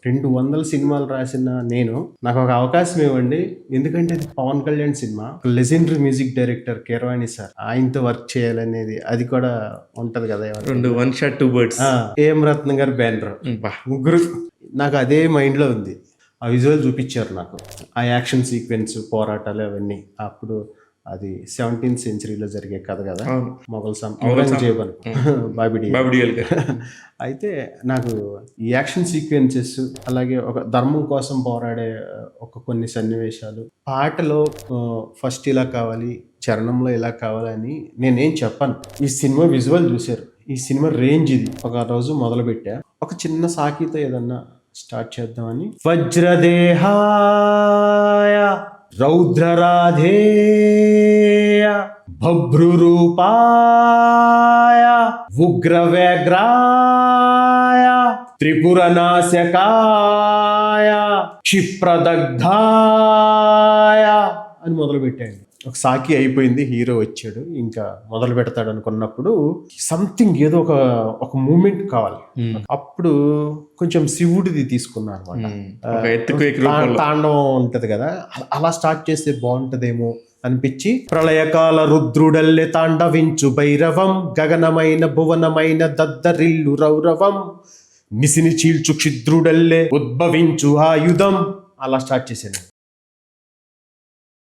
200 సినిమాలు రాసిన నేను నాకు ఒక అవకాశం ఇవ్వండి, ఎందుకంటే ఇది Pawan Kalyan cinema, legendary music director Keeravani sir, ఆయనతో వర్క్ చేయాలనేది అది కూడా ఉంటది కదా. రెండు one shot two birds. AM Ratnam గారు బ్యానర్, ముగ్గురు. నాకు అదే మైండ్ లో ఉంది. ఆ విజువల్ చూపించారు నాకు, ఆ యాక్షన్ సీక్వెన్స్, పోరాటాలు అవన్నీ. అప్పుడు అది 17th సెంచరీలో జరిగే కథ కదా, మొఘల్ ఔరంగజేబ్ బాబిడి. అయితే నాకు ఈ యాక్షన్ సీక్వెన్సెస్, అలాగే ఒక ధర్మం కోసం పోరాడే ఒక కొన్ని సన్నివేశాలు, పాటలో ఫస్ట్ ఇలా కావాలి, చరణంలో ఇలా కావాలని నేనేం చెప్పను. ఈ సినిమా విజువల్ చూశారు, ఈ సినిమా రేంజ్ ఇది. ఒక రోజు మొదలు పెట్టా, ఒక చిన్న సాకితో ఏదన్నా స్టార్ట్ చేద్దామని. వజ్రదేహాయ రౌద్రరాధేయ భభ్రురూపాయ ఉగ్రవ్యగ్రాయ త్రిపురనాశకాయ క్షిప్రదగ్ధాయ అని మొదలు పెట్టాను. ఒక సాకి అయిపోయింది, హీరో వచ్చాడు, ఇంకా మొదలు పెడతాడు అనుకున్నప్పుడు సంథింగ్ ఏదో ఒక మూమెంట్ కావాలి. అప్పుడు కొంచెం శివుడిది తీసుకున్నాను అనమాట. తాండవం ఉంటది కదా, అలా స్టార్ట్ చేస్తే బాగుంటదేమో అనిపించి, ప్రళయకాల రుద్రుడల్లే తాండవించు భైరవం, గగనమైన భువనమైన దద్దరిల్లు రౌరవం, నిసిని చీల్చు క్షిద్రుడల్లే ఉద్భవించు ఆయుధం, అలా స్టార్ట్ చేశాను.